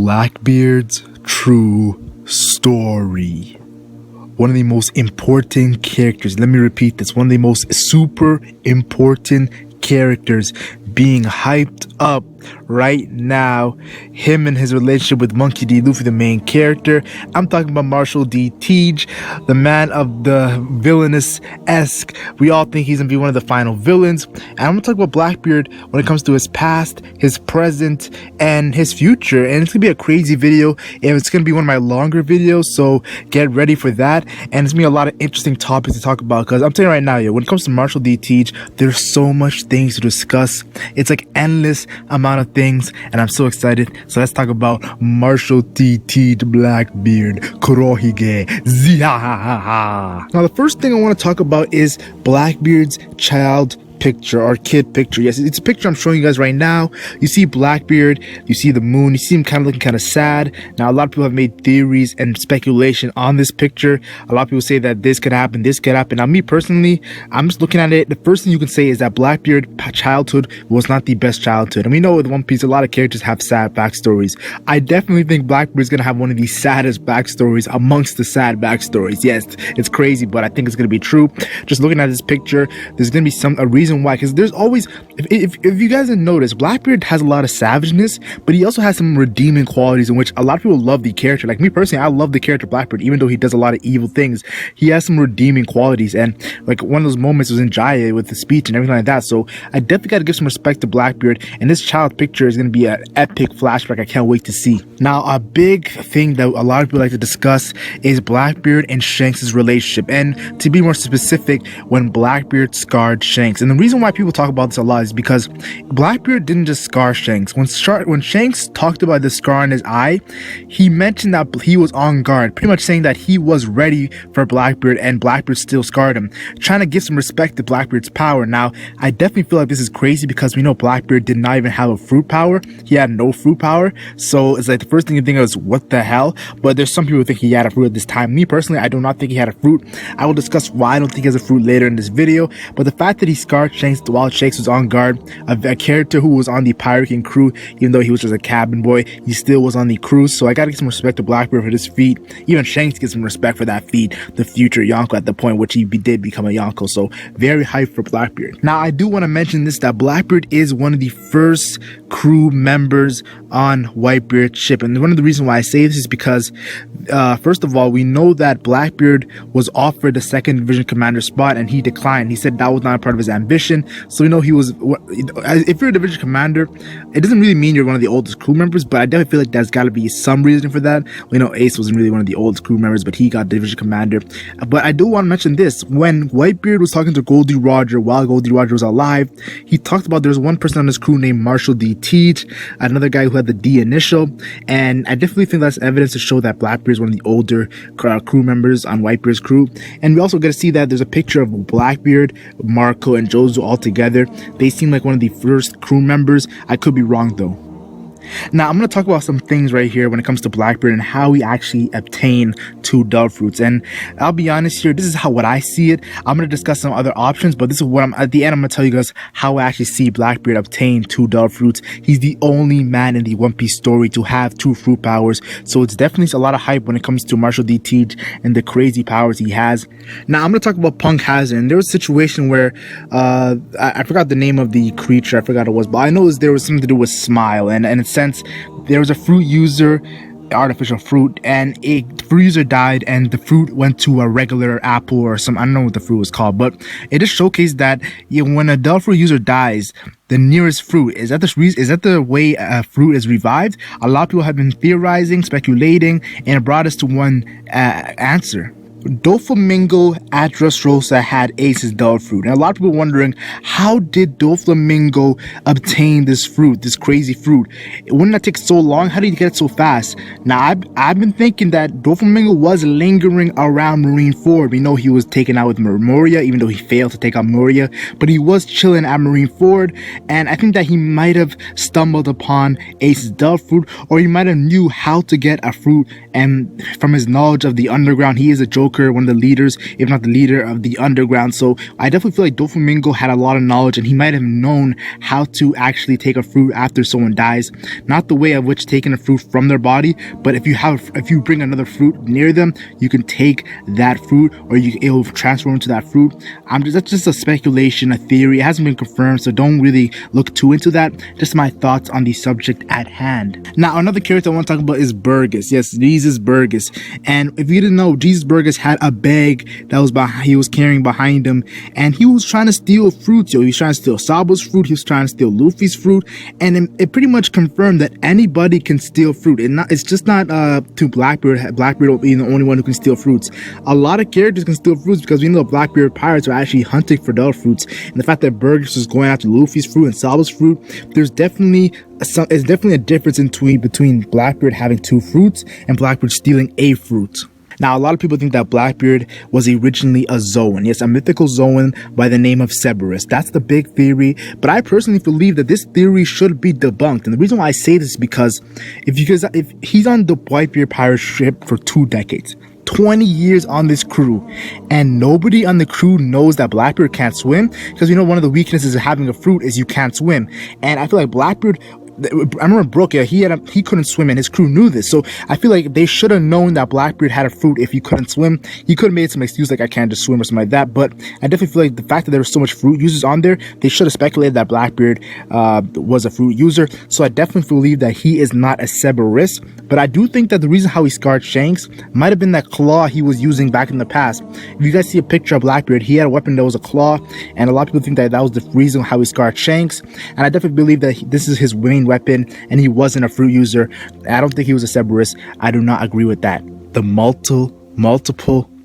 Blackbeard's true story. One of the most important characters, let me repeat this, one of the most super important characters being hyped up right now. Him and his relationship with Monkey D. Luffy, the main character. I'm talking about Marshal D. Teej, the man of the villainous-esque. We all think he's gonna be one of the final villains. And I'm gonna talk about Blackbeard when it comes to his past, his present, and his future. And it's gonna be a crazy video, and it's gonna be one of my longer videos, so get ready for that. And it's gonna be a lot of interesting topics to talk about, because I'm telling you right now, when it comes to Marshal D. Teej, there's so much things to discuss. It's like endless amount of things, and I'm so excited. So let's talk about Marshal D. Teej Blackbeard Kurohige Zihahaha. Now the first thing I want to talk about is Blackbeard's child picture or kid picture. Yes, it's a picture I'm showing you guys right now. You see Blackbeard, you see the moon, you see him kind of looking kind of sad. Now a lot of people have made theories and speculation on this picture. A lot of people say that this could happen, this could happen. Now me personally, I'm just looking at it. The first thing you can say is that Blackbeard childhood was not the best childhood. And we know with One Piece a lot of characters have sad backstories. I definitely think Blackbeard's gonna have one of the saddest backstories amongst the sad backstories. Yes, it's crazy, but I think it's gonna be true. Just looking at this picture, there's gonna be a reason why, because there's always, if you guys didn't notice, Blackbeard has a lot of savageness, but he also has some redeeming qualities in which a lot of people love the character. Like me personally, I love the character Blackbeard, even though he does a lot of evil things. He has some redeeming qualities, and like one of those moments was in Jaya with the speech and everything like that. So I definitely got to give some respect to Blackbeard, and this child picture is going to be an epic flashback I can't wait to see. Now a big thing that a lot of people like to discuss is Blackbeard and Shanks' relationship, and to be more specific, when Blackbeard scarred Shanks. And the reason why people talk about this a lot is because Blackbeard didn't just scar Shanks. When Shanks talked about the scar on his eye, he mentioned that he was on guard, pretty much saying that he was ready for Blackbeard, and Blackbeard still scarred him, trying to give some respect to Blackbeard's power. Now I definitely feel like this is crazy, because we know Blackbeard did not even have a fruit power. He had no fruit power, so it's like the first thing you think of is what the hell. But there's some people who think he had a fruit at this time. Me personally, I do not think he had a fruit. I will discuss why I don't think he has a fruit later in this video, but the fact that he scarred Shanks while Shanks was on guard, a character who was on the Pirate King crew, even though he was just a cabin boy, he still was on the crew. So I gotta give some respect to Blackbeard for this feat. Even Shanks gets some respect for that feat, the future Yonko at the point which he did become a Yonko. So very hyped for Blackbeard. Now I do want to mention this, that Blackbeard is one of the first crew members on Whitebeard's ship, and one of the reasons why I say this is because first of all, we know that Blackbeard was offered the 2nd Division Commander spot, and he declined. He said that was not a part of his ambition. So we know he was, if you're a division commander, it doesn't really mean you're one of the oldest crew members, but I definitely feel like there's got to be some reason for that. We know Ace wasn't really one of the oldest crew members, but he got division commander. But I do want to mention this: when Whitebeard was talking to Goldie Roger while Goldie Roger was alive, he talked about there was one person on his crew named Marshal D. Teej, another guy who had the D initial, and I definitely think that's evidence to show that Blackbeard is one of the older crew members on Whitebeard's crew. And we also get to see that there's a picture of Blackbeard, Marco, and Jozo all together. They seem like one of the first crew members. I could be wrong though. Now I'm going to talk about some things right here when it comes to Blackbeard and how we actually obtain 2 Dove Fruits. And I'll be honest here, this is what I see it. I'm going to discuss some other options, but this is what at the end I'm going to tell you guys how I actually see Blackbeard obtain 2 Dove Fruits. He's the only man in the One Piece story to have 2 fruit powers, so it's definitely a lot of hype when it comes to Marshal D. Teej and the crazy powers he has. Now I'm going to talk about Punk Hazard, and there was a situation where I forgot the name of the creature, I forgot it was, but I know there was something to do with Smile, and it's sense there was a fruit user, artificial fruit, and a fruit user died, and the fruit went to a regular apple or some, I don't know what the fruit was called, but it just showcased that when a Dove Fruit user dies, the nearest fruit is that the way a fruit is revived. A lot of people have been theorizing, speculating, and it brought us to one answer. Doflamingo at Dressrosa had Ace's Dove Fruit, and a lot of people wondering, how did Doflamingo obtain this fruit, this crazy fruit? Wouldn't that take so long? How did he get it so fast? Now I've been thinking that Doflamingo was lingering around Marineford. We know he was taken out with Moria, even though he failed to take out Moria, but he was chilling at Marineford, and I think that he might have stumbled upon Ace's Dove Fruit, or he might have knew how to get a fruit, and from his knowledge of the underground, he is a joker Joker, one of the leaders, if not the leader of the underground. So I definitely feel like Doflamingo had a lot of knowledge, and he might have known how to actually take a fruit after someone dies. Not the way of which taking a fruit from their body, but if you bring another fruit near them, you can take that fruit, or it'll transform into that fruit. That's just a speculation, a theory. It hasn't been confirmed, so don't really look too into that. Just my thoughts on the subject at hand. Now, another character I want to talk about is Burgess. Yes, Jesus Burgess. And if you didn't know, Jesus Burgess had a bag that he was carrying behind him, and he was trying to steal fruits. He was trying to steal Sabo's fruit. He was trying to steal Luffy's fruit, and it pretty much confirmed that anybody can steal fruit. It's just not to Blackbeard. Blackbeard being the only one who can steal fruits. A lot of characters can steal fruits, because we know Blackbeard pirates are actually hunting for their fruits, and the fact that Burgess was going after Luffy's fruit and Sabo's fruit, there's definitely a difference between Blackbeard having two fruits and Blackbeard stealing a fruit. Now, a lot of people think that Blackbeard was originally a Zoan. Yes, a mythical Zoan by the name of Cerberus. That's the big theory, but I personally believe that this theory should be debunked. And the reason why I say this is because if he's on the Whitebeard pirate ship for 2 decades, 20 years on this crew, and nobody on the crew knows that Blackbeard can't swim, because one of the weaknesses of having a fruit is you can't swim. And I feel like Blackbeard, I remember Brook, he couldn't swim, and his crew knew this. So I feel like they should have known that Blackbeard had a fruit if he couldn't swim. He could have made some excuse like, I can't just swim or something like that. But I definitely feel like the fact that there was so much fruit users on there, they should have speculated that Blackbeard was a fruit user. So I definitely believe that he is not a Cerberus. But I do think that the reason how he scarred Shanks might have been that claw he was using back in the past. If you guys see a picture of Blackbeard, he had a weapon that was a claw, and a lot of people think that was the reason how he scarred Shanks. And I definitely believe that this is his main weapon, and he wasn't a fruit user. I don't think he was a Cerberus. I do not agree with that. The multiple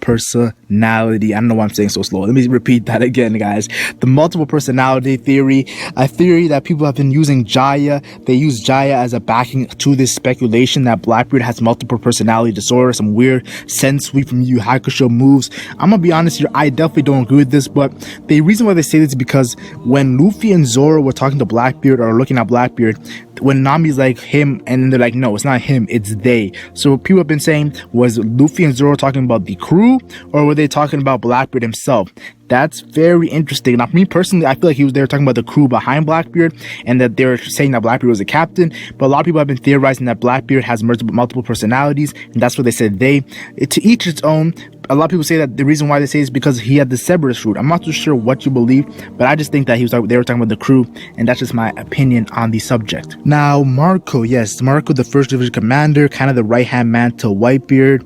personality. I don't know why I'm saying so slow. Let me repeat that again, guys. The multiple personality theory, a theory that people have been using Jaya. They use Jaya as a backing to this speculation that Blackbeard has multiple personality disorder, some weird sense sweep from Yu Hakusho moves. I'm gonna be honest here, I definitely don't agree with this, but the reason why they say this is because when Luffy and Zoro were talking to Blackbeard, or looking at Blackbeard, when Nami's like him, and then they're like, no, it's not him, it's they. So people have been saying, was Luffy and Zoro talking about the crew, or were they talking about Blackbeard himself? That's very interesting. Now, for me personally, I feel like they were talking about the crew behind Blackbeard, and that they were saying that Blackbeard was the captain. But a lot of people have been theorizing that Blackbeard has multiple personalities, and that's what they said. To each its own. A lot of people say that the reason why they say is because he had the Cerberus fruit. I'm not too sure what you believe, but I just think that they were talking about the crew, and that's just my opinion on the subject. Now, Marco, yes, Marco, the first division commander, kind of the right-hand man to Whitebeard.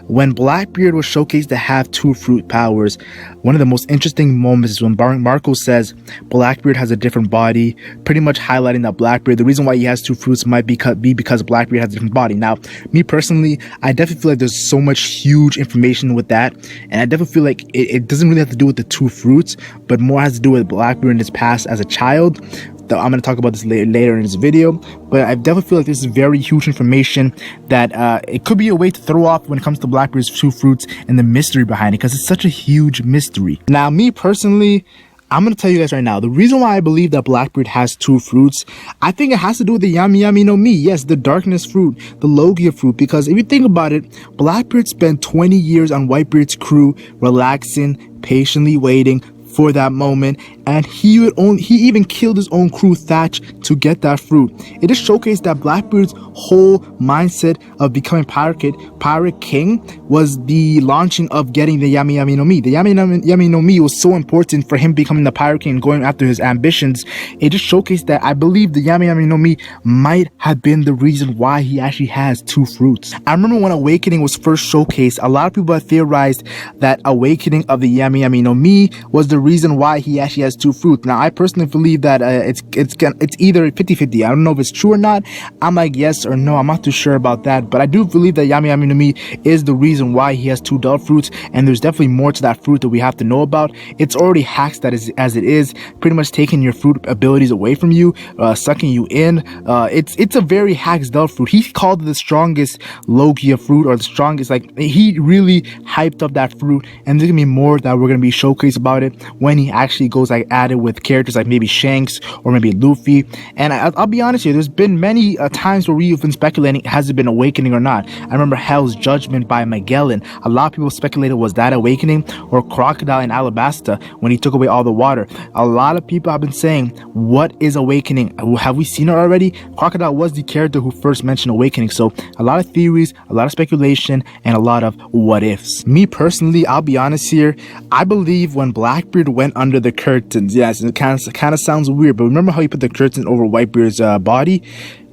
When Blackbeard was showcased to have 2 fruit powers, one of the most interesting moments is when Marco says Blackbeard has a different body, pretty much highlighting that Blackbeard, the reason why he has 2 fruits might be because Blackbeard has a different body. Now, me personally, I definitely feel like there's so much huge information with that, and I definitely feel like it doesn't really have to do with the 2 fruits, but more has to do with Blackbeard in his past as a child. I'm going to talk about this later in this video, but I definitely feel like this is very huge information that it could be a way to throw off when it comes to Blackbeard's 2 fruits and the mystery behind it, because it's such a huge mystery. Now, me personally, I'm going to tell you guys right now, the reason why I believe that Blackbeard has 2 fruits, I think it has to do with the Yami Yami no Mi. Yes, the darkness fruit, the Logia fruit, because if you think about it, Blackbeard spent 20 years on Whitebeard's crew, relaxing, patiently waiting for that moment, and he even killed his own crew Thatch to get that fruit. It just showcased that Blackbeard's whole mindset of becoming pirate king was the launching of getting the Yami Yami no Mi. The Yami Yami no Mi was so important for him becoming the pirate king and going after his ambitions. It just showcased that I believe the Yami Yami no Mi might have been the reason why he actually has 2 fruits. I remember when Awakening was first showcased, a lot of people have theorized that Awakening of the Yami Yami no Mi was the reason why he actually has 2 fruits. Now, I personally believe that it's either 50-50. I don't know if it's true or not. I'm like yes or no. I'm not too sure about that, but I do believe that Yami Yami no Mi is the reason why he has 2 dull fruits, and there's definitely more to that fruit that we have to know about. It's already hacked as it is, pretty much taking your fruit abilities away from you, sucking you in. It's a very hacked dull fruit. He called it the strongest Logia fruit, or the strongest, like, he really hyped up that fruit, and there's gonna be more that we're gonna be showcased about it when he actually goes added with characters like maybe Shanks or maybe Luffy. And I'll be honest here, there's been many times where we've been speculating, has it been awakening or not? I remember Hell's Judgment by Magellan. A lot of people speculated, was that awakening? Or Crocodile in Alabasta when he took away all the water. A lot of people have been saying, what is awakening? Have we seen it already? Crocodile was the character who first mentioned awakening. So a lot of theories, a lot of speculation, and a lot of what ifs. Me personally, I'll be honest here, I believe when Blackbeard went under the curtains, yes, it kind of sounds weird, but remember how he put the curtain over Whitebeard's body?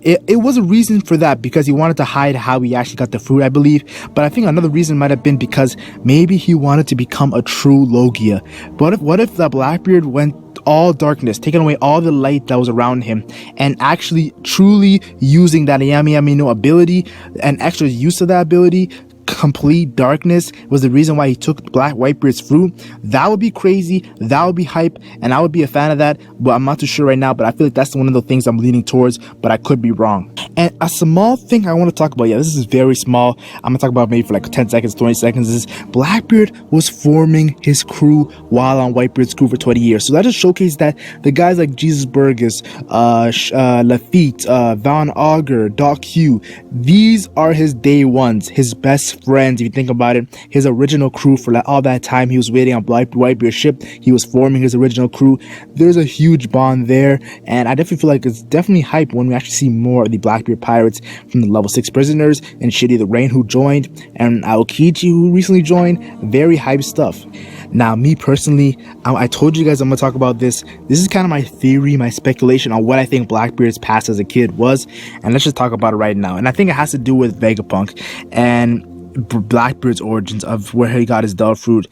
It was a reason for that, because he wanted to hide how he actually got the fruit, I believe. But I think another reason might have been because maybe he wanted to become a true Logia. But what if the Blackbeard went all darkness, taking away all the light that was around him, and actually truly using that Yami Yami no ability, and extra use of that ability, complete darkness, was the reason why he took Whitebeard's fruit? That would be crazy, that would be hype, and I would be a fan of that, but I'm not too sure right now. But I feel like that's one of the things I'm leaning towards, but I could be wrong. And a small thing I want to talk about, yeah, this is very small, I'm gonna talk about maybe for like 10 seconds, 20 seconds, is Blackbeard was forming his crew while on Whitebeard's crew for 20 years. So that just showcased that the guys like Jesus Burgess, Lafitte, Von Auger, Doc Hugh, these are his day ones, his best friends. If you think about it, his original crew for all that time he was waiting on Whitebeard's ship, he was forming his original crew. There's a huge bond there, and I definitely feel like it's definitely hype when we actually see more of the Blackbeard pirates, from the level 6 prisoners and Shitty the Rain who joined, and Aokiji who recently joined. Very hype stuff. Now, me personally, I told you guys I'm gonna talk about this. This is kind of my theory, my speculation on what I think Blackbeard's past as a kid was, and let's just talk about it right now. And I think it has to do with Vegapunk and Blackbeard's origins of where he got his Dull Fruit.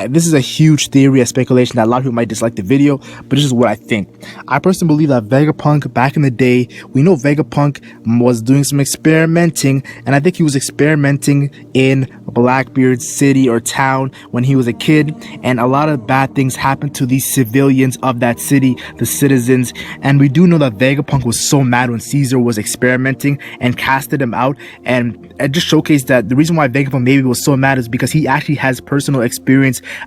This is a huge theory, a speculation that a lot of people might dislike the video, but this is what I think. I personally believe that Vegapunk, back in the day, we know Vegapunk was doing some experimenting, and I think he was experimenting in Blackbeard's city or town when he was a kid, and a lot of bad things happened to these civilians of that city, the citizens. And we do know that Vegapunk was so mad when Caesar was experimenting and casted him out, and it just showcased that the reason why Vegapunk maybe was so mad is because he actually has personal experience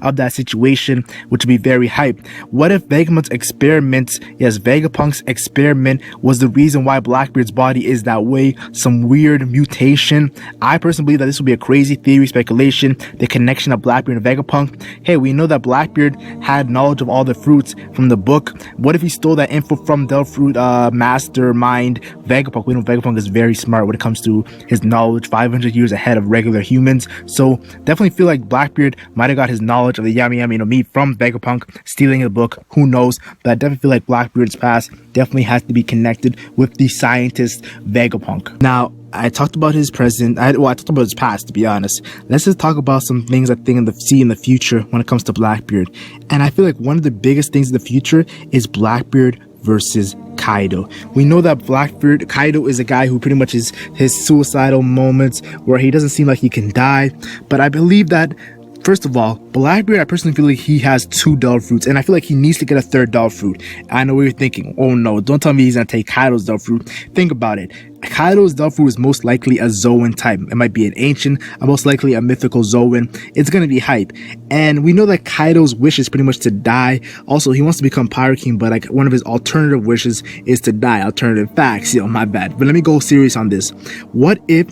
of that situation, which would be very hype. What if Vegapunk's experiments, yes, Vegapunk's experiment was the reason why Blackbeard's body is that way, some weird mutation? I personally believe that this would be a crazy theory, speculation, the connection of Blackbeard and Vegapunk. Hey, we know that Blackbeard had knowledge of all the fruits from the book. What if he stole that info from Dull Fruit mastermind Vegapunk? We know Vegapunk is very smart when it comes to his knowledge, 500 years ahead of regular humans. So definitely feel like Blackbeard might have got his knowledge of the Yami Yami no Mi from Vegapunk, stealing the book, who knows? But I definitely feel like Blackbeard's past definitely has to be connected with the scientist Vegapunk. Now, I talked about his present, I talked about his past, to be honest. Let's just talk about some things I think see in the future when it comes to Blackbeard. And I feel like one of the biggest things in the future is Blackbeard versus Kaido. We know that Kaido is a guy who pretty much is his suicidal moments where he doesn't seem like he can die. But I believe that, first of all, Blackbeard, I personally feel like he has 2 Dull Fruits, and I feel like he needs to get a 3rd Dull Fruit. I know what you're thinking. Oh no, don't tell me he's gonna take Kaido's Dull Fruit. Think about it. Kaido's Dull Fruit is most likely a Zoan type. It might be an ancient, most likely a mythical Zoan. It's gonna be hype. And we know that Kaido's wish is pretty much to die. Also, he wants to become Pirate King, but like one of his alternative wishes is to die. Alternative facts, my bad. But let me go serious on this. What if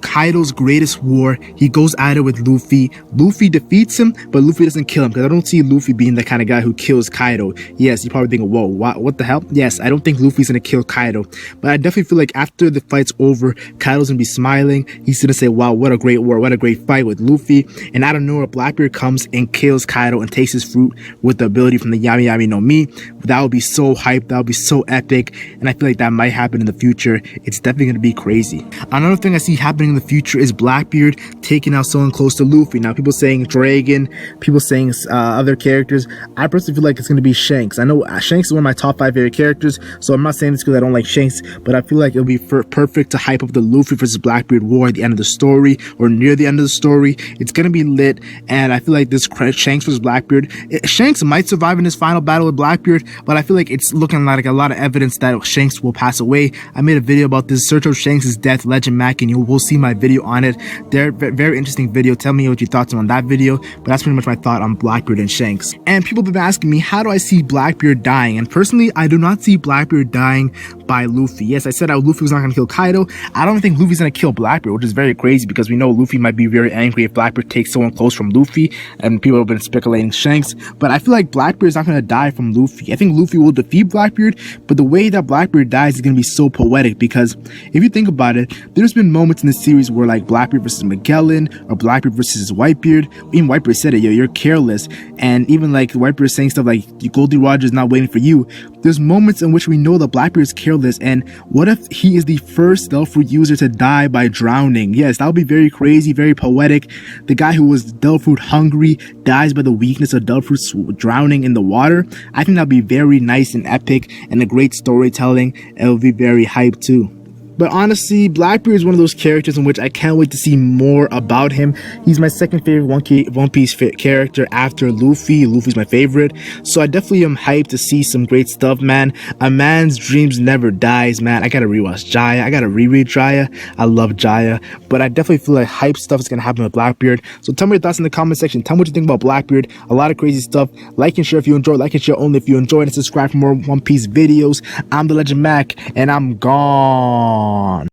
Kaido's greatest war, he goes at it with Luffy. Luffy defeats him, but Luffy doesn't kill him, because I don't see Luffy being the kind of guy who kills Kaido. Yes, you're probably thinking, whoa, what the hell? Yes, I don't think Luffy's gonna kill Kaido, but I definitely feel like after the fight's over, Kaido's gonna be smiling. He's gonna say, wow, what a great war, what a great fight with Luffy. And out of nowhere, Blackbeard comes and kills Kaido and takes his fruit with the ability from the Yami Yami no Mi. That would be so hype, that would be so epic, and I feel like that might happen in the future. It's definitely gonna be crazy. Another thing I see happening in the future is Blackbeard taking out someone close to Luffy. Now, people saying Dragon, people saying other characters. I personally feel like it's going to be Shanks. I know Shanks is one of my top 5 favorite characters, so I'm not saying this because I don't like Shanks, but I feel like it'll be perfect to hype up the Luffy versus Blackbeard war at the end of the story, or near the end of the story. It's going to be lit, and I feel like this Shanks versus Blackbeard, Shanks might survive in his final battle with Blackbeard, but I feel like it's looking like a lot of evidence that Shanks will pass away. I made a video about this, search of Shanks' death, LegendMac, and you will see seen my video on it. They're very interesting video. Tell me what your thoughts are on that video. But that's pretty much my thought on Blackbeard and Shanks. And people have been asking me, how do I see Blackbeard dying? And personally, I do not see Blackbeard dying by Luffy. Yes, I said Luffy was not going to kill Kaido. I don't think Luffy's going to kill Blackbeard, which is very crazy because we know Luffy might be very angry if Blackbeard takes someone close from Luffy, and people have been speculating Shanks. But I feel like Blackbeard is not going to die from Luffy. I think Luffy will defeat Blackbeard, but the way that Blackbeard dies is going to be so poetic because if you think about it, there's been moments in the series where like Blackbeard versus Magellan or Blackbeard versus Whitebeard. Even Whitebeard said it, yo, you're careless. And even like Whitebeard saying stuff like Goldie Roger's not waiting for you. There's moments in which we know that Blackbeard is careless, and what if he is the first stealth fruit user to die by drowning? Yes, that would be very crazy, very poetic. The guy who was stealth fruit hungry dies by the weakness of stealth fruit drowning in the water. I think that would be very nice and epic and a great storytelling. It would be very hyped too. But honestly, Blackbeard is one of those characters in which I can't wait to see more about him. He's my second favorite One Piece character after Luffy. Luffy's my favorite. So I definitely am hyped to see some great stuff, man. A man's dreams never dies, man. I gotta rewatch Jaya. I gotta reread Jaya. I love Jaya. But I definitely feel like hype stuff is gonna happen with Blackbeard. So tell me your thoughts in the comment section. Tell me what you think about Blackbeard. A lot of crazy stuff. Like and share if you enjoyed. Like and share only if you enjoyed. And subscribe for more One Piece videos. I'm the Legend Mac, and I'm gone.